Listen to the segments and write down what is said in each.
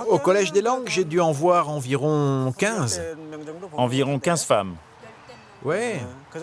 Au Collège des langues, j'ai dû en voir environ 15. Environ 15 femmes. Ouais,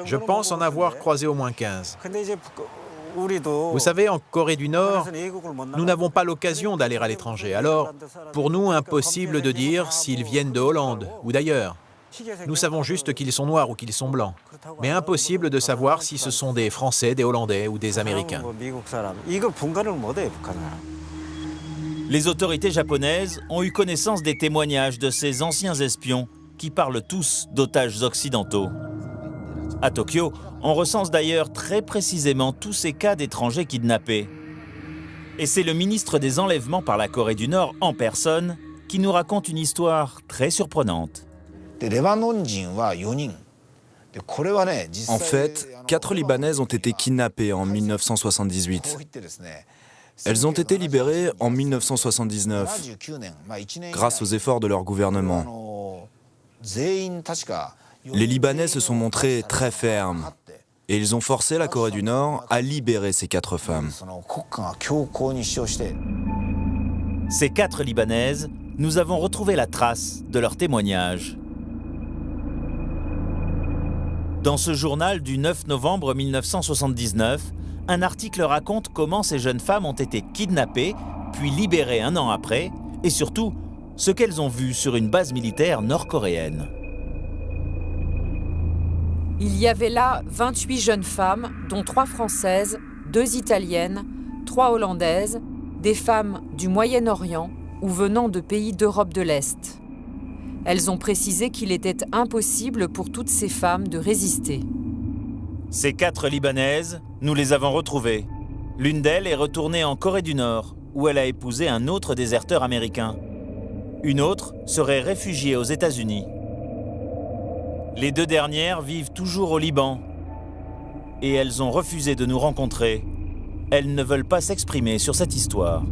je pense en avoir croisé au moins 15. Vous savez, en Corée du Nord, nous n'avons pas l'occasion d'aller à l'étranger. Alors, pour nous, impossible de dire s'ils viennent de Hollande ou d'ailleurs. Nous savons juste qu'ils sont noirs ou qu'ils sont blancs. Mais impossible de savoir si ce sont des Français, des Hollandais ou des Américains. Les autorités japonaises ont eu connaissance des témoignages de ces anciens espions qui parlent tous d'otages occidentaux. À Tokyo, on recense d'ailleurs très précisément tous ces cas d'étrangers kidnappés. Et c'est le ministre des Enlèvements par la Corée du Nord en personne qui nous raconte une histoire très surprenante. En fait, 4 Libanaises ont été kidnappées en 1978. Elles ont été libérées en 1979, grâce aux efforts de leur gouvernement. Les Libanais se sont montrés très fermes et ils ont forcé la Corée du Nord à libérer ces 4 femmes. Ces 4 Libanaises, nous avons retrouvé la trace de leur témoignage. Dans ce journal du 9 novembre 1979, un article raconte comment ces jeunes femmes ont été kidnappées, puis libérées un an après, et surtout, ce qu'elles ont vu sur une base militaire nord-coréenne. Il y avait là 28 jeunes femmes, dont 3 françaises, 2 italiennes, 3 hollandaises, des femmes du Moyen-Orient ou venant de pays d'Europe de l'Est. Elles ont précisé qu'il était impossible pour toutes ces femmes de résister. Ces 4 Libanaises, nous les avons retrouvées. L'une d'elles est retournée en Corée du Nord, où elle a épousé un autre déserteur américain. Une autre serait réfugiée aux États-Unis. Les 2 dernières vivent toujours au Liban. Et elles ont refusé de nous rencontrer. Elles ne veulent pas s'exprimer sur cette histoire.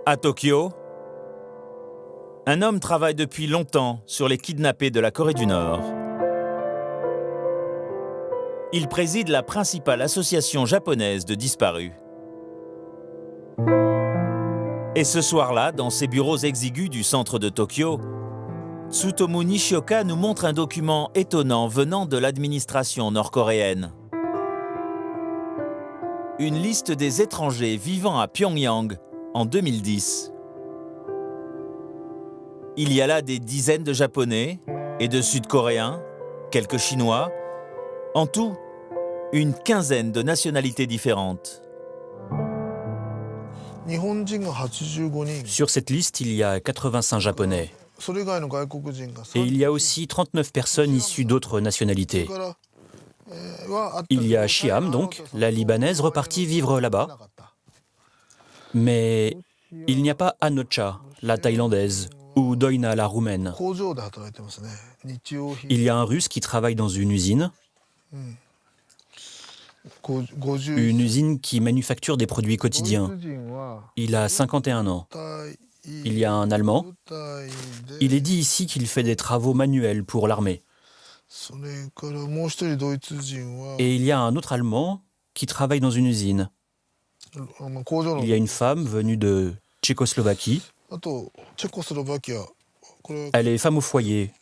À Tokyo, un homme travaille depuis longtemps sur les kidnappés de la Corée du Nord. Il préside la principale association japonaise de disparus. Et ce soir-là, dans ses bureaux exigus du centre de Tokyo, Tsutomu Nishioka nous montre un document étonnant venant de l'administration nord-coréenne. Une liste des étrangers vivant à Pyongyang en 2010. Il y a là des dizaines de Japonais et de Sud-Coréens, quelques Chinois, en tout, une quinzaine de nationalités différentes. Sur cette liste, il y a 85 Japonais. Et il y a aussi 39 personnes issues d'autres nationalités. Il y a Shiam, donc, la Libanaise repartie vivre là-bas. Mais il n'y a pas Anocha, la Thaïlandaise, ou Doina, la Roumaine. Il y a un Russe qui travaille dans une usine. Une usine qui manufacture des produits quotidiens. Il a 51 ans. Il y a un Allemand. Il est dit ici qu'il fait des travaux manuels pour l'armée. Et il y a un autre Allemand qui travaille dans une usine. Il y a une femme venue de Tchécoslovaquie. Elle est femme au foyer.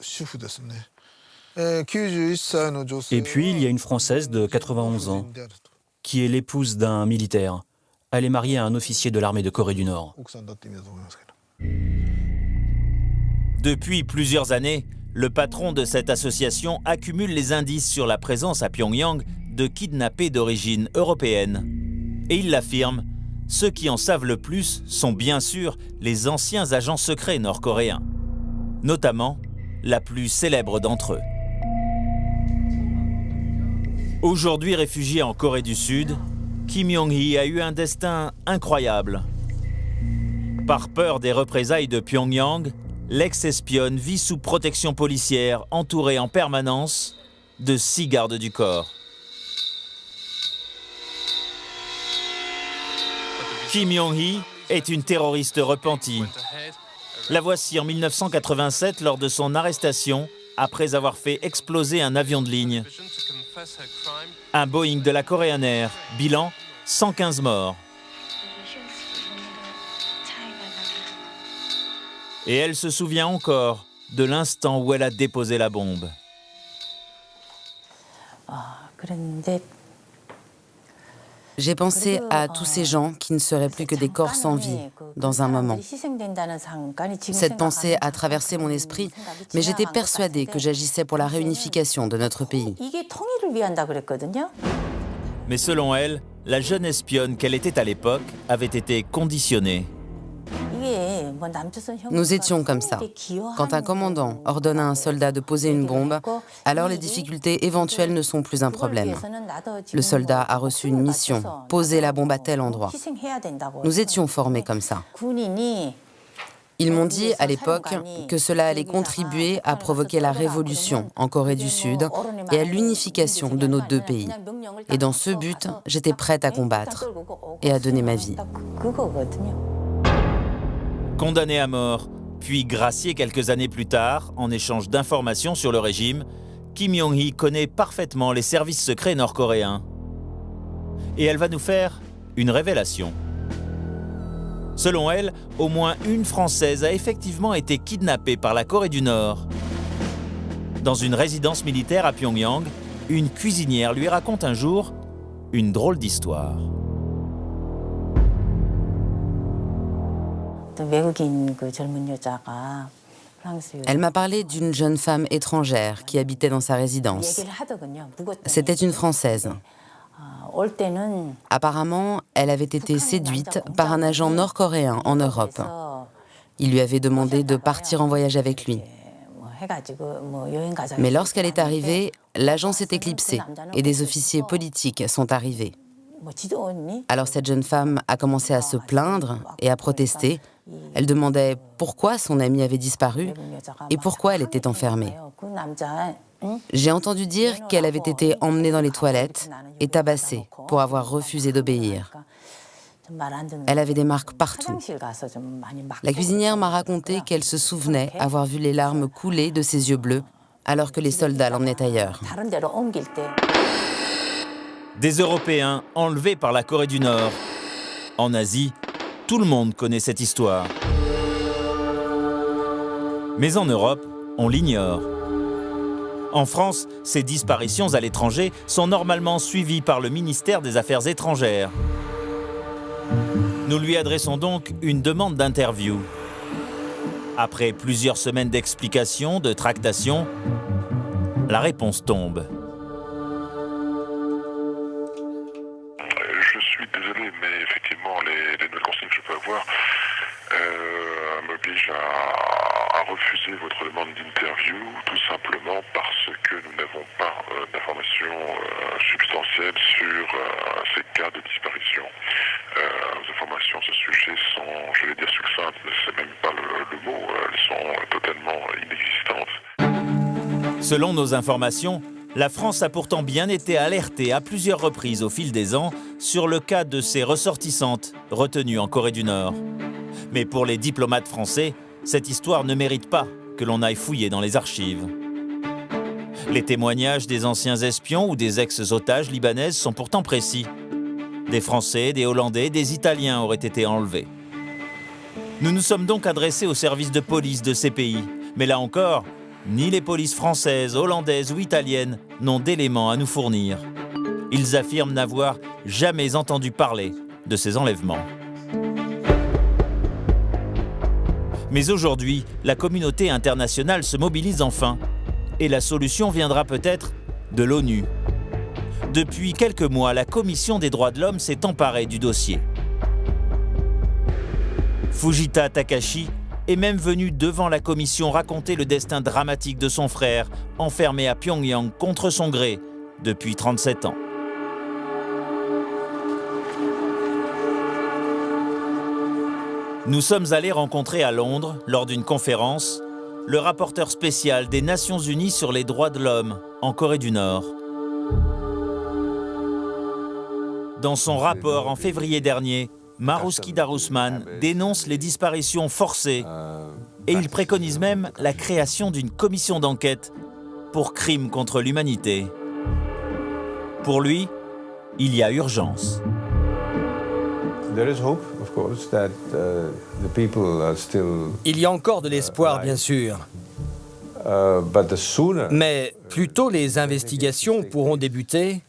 Et puis, il y a une Française de 91 ans, qui est l'épouse d'un militaire. Elle est mariée à un officier de l'armée de Corée du Nord. Depuis plusieurs années, le patron de cette association accumule les indices sur la présence à Pyongyang de kidnappés d'origine européenne. Et il l'affirme, ceux qui en savent le plus sont bien sûr les anciens agents secrets nord-coréens, notamment la plus célèbre d'entre eux. Aujourd'hui réfugié en Corée du Sud, Kim Yong-hee a eu un destin incroyable. Par peur des représailles de Pyongyang, l'ex-espionne vit sous protection policière, entourée en permanence de 6 gardes du corps. Kim Yong-hee est une terroriste repentie. La voici en 1987 lors de son arrestation après avoir fait exploser un avion de ligne. Un Boeing de la Korean Air, bilan 115 morts. Et elle se souvient encore de l'instant où elle a déposé la bombe. J'ai pensé à tous ces gens qui ne seraient plus que des corps sans vie dans un moment. Cette pensée a traversé mon esprit, mais j'étais persuadée que j'agissais pour la réunification de notre pays. Mais selon elle, la jeune espionne qu'elle était à l'époque avait été conditionnée. Nous étions comme ça. Quand un commandant ordonne à un soldat de poser une bombe, alors les difficultés éventuelles ne sont plus un problème. Le soldat a reçu une mission, poser la bombe à tel endroit. Nous étions formés comme ça. Ils m'ont dit à l'époque que cela allait contribuer à provoquer la révolution en Corée du Sud et à l'unification de nos deux pays. Et dans ce but, j'étais prête à combattre et à donner ma vie. Condamné à mort, puis gracié quelques années plus tard, en échange d'informations sur le régime, Kim Yong-hee connaît parfaitement les services secrets nord-coréens. Et elle va nous faire une révélation. Selon elle, au moins une Française a effectivement été kidnappée par la Corée du Nord. Dans une résidence militaire à Pyongyang, une cuisinière lui raconte un jour une drôle d'histoire. Elle m'a parlé d'une jeune femme étrangère qui habitait dans sa résidence. C'était une Française. Apparemment, elle avait été séduite par un agent nord-coréen en Europe. Il lui avait demandé de partir en voyage avec lui. Mais lorsqu'elle est arrivée, l'agent s'est éclipsé et des officiers politiques sont arrivés. Alors cette jeune femme a commencé à se plaindre et à protester. Elle demandait pourquoi son amie avait disparu et pourquoi elle était enfermée. J'ai entendu dire qu'elle avait été emmenée dans les toilettes et tabassée pour avoir refusé d'obéir. Elle avait des marques partout. La cuisinière m'a raconté qu'elle se souvenait avoir vu les larmes couler de ses yeux bleus alors que les soldats l'emmenaient ailleurs. Des Européens enlevés par la Corée du Nord. En Asie, tout le monde connaît cette histoire. Mais en Europe, on l'ignore. En France, ces disparitions à l'étranger sont normalement suivies par le ministère des Affaires étrangères. Nous lui adressons donc une demande d'interview. Après plusieurs semaines d'explications, de tractations, la réponse tombe. Je suis désolé, mais effectivement, les nouvelles consignes que je peux avoir m'obligent à refuser votre demande d'interview, tout simplement parce que nous n'avons pas d'informations substantielles sur ces cas de disparition. Les informations à ce sujet sont, je vais dire succinctes, mais c'est même pas le mot, elles sont totalement inexistantes. Selon nos informations, la France a pourtant bien été alertée à plusieurs reprises au fil des ans sur le cas de ses ressortissantes retenues en Corée du Nord. Mais pour les diplomates français, cette histoire ne mérite pas que l'on aille fouiller dans les archives. Les témoignages des anciens espions ou des ex-otages libanaises sont pourtant précis. Des Français, des Hollandais, des Italiens auraient été enlevés. Nous nous sommes donc adressés aux services de police de ces pays. Mais là encore, ni les polices françaises, hollandaises ou italiennes n'ont d'éléments à nous fournir. Ils affirment n'avoir jamais entendu parler de ces enlèvements. Mais aujourd'hui, la communauté internationale se mobilise enfin. Et la solution viendra peut-être de l'ONU. Depuis quelques mois, la Commission des droits de l'homme s'est emparée du dossier. Fujita Takashi est même venu devant la commission raconter le destin dramatique de son frère, enfermé à Pyongyang contre son gré depuis 37 ans. Nous sommes allés rencontrer à Londres, lors d'une conférence, le rapporteur spécial des Nations Unies sur les droits de l'homme en Corée du Nord. Dans son rapport en février dernier, Marzuki Darusman dénonce les disparitions forcées et il préconise même la création d'une commission d'enquête pour crimes contre l'humanité. Pour lui, il y a urgence. Il y a encore de l'espoir, bien sûr. Mais plus tôt les investigations pourront débuter,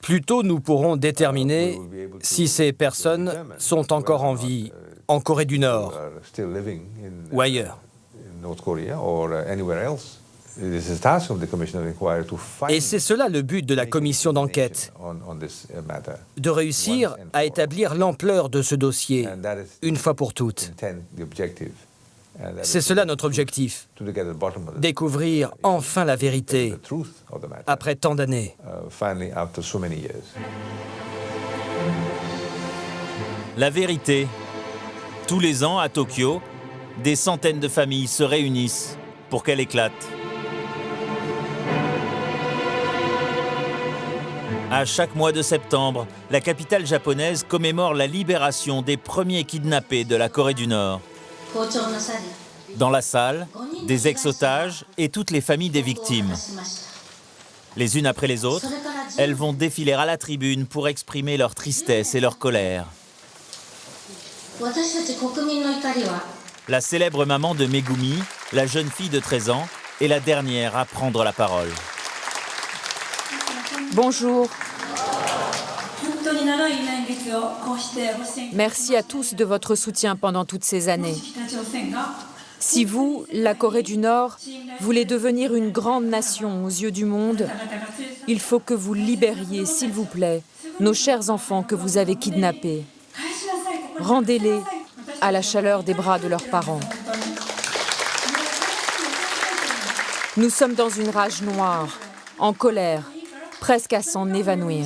plus tôt nous pourrons déterminer si ces personnes sont encore en vie en Corée du Nord ou ailleurs. Et c'est cela le but de la commission d'enquête, de réussir à établir l'ampleur de ce dossier, une fois pour toutes. C'est cela notre objectif, découvrir enfin la vérité, après tant d'années. La vérité. Tous les ans, à Tokyo, des centaines de familles se réunissent pour qu'elle éclate. À chaque mois de septembre, la capitale japonaise commémore la libération des premiers kidnappés de la Corée du Nord. Dans la salle, des ex-otages et toutes les familles des victimes. Les unes après les autres, elles vont défiler à la tribune pour exprimer leur tristesse et leur colère. La célèbre maman de Megumi, la jeune fille de 13 ans, est la dernière à prendre la parole. Bonjour. Merci à tous de votre soutien pendant toutes ces années. Si vous, la Corée du Nord, voulez devenir une grande nation aux yeux du monde, il faut que vous libériez, s'il vous plaît, nos chers enfants que vous avez kidnappés. Rendez-les à la chaleur des bras de leurs parents. Nous sommes dans une rage noire, en colère, presque à s'en évanouir.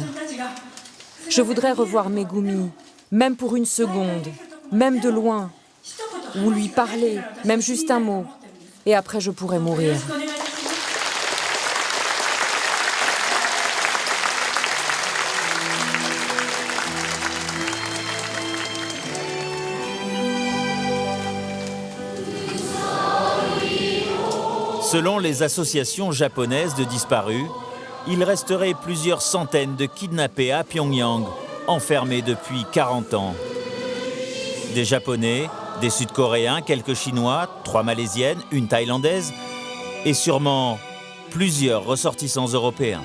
Je voudrais revoir Megumi, même pour une seconde, même de loin, ou lui parler, même juste un mot, et après je pourrais mourir. Selon les associations japonaises de disparus, il resterait plusieurs centaines de kidnappés à Pyongyang, enfermés depuis 40 ans. Des Japonais, des Sud-Coréens, quelques Chinois, 3 Malaisiennes, une Thaïlandaise et sûrement plusieurs ressortissants européens.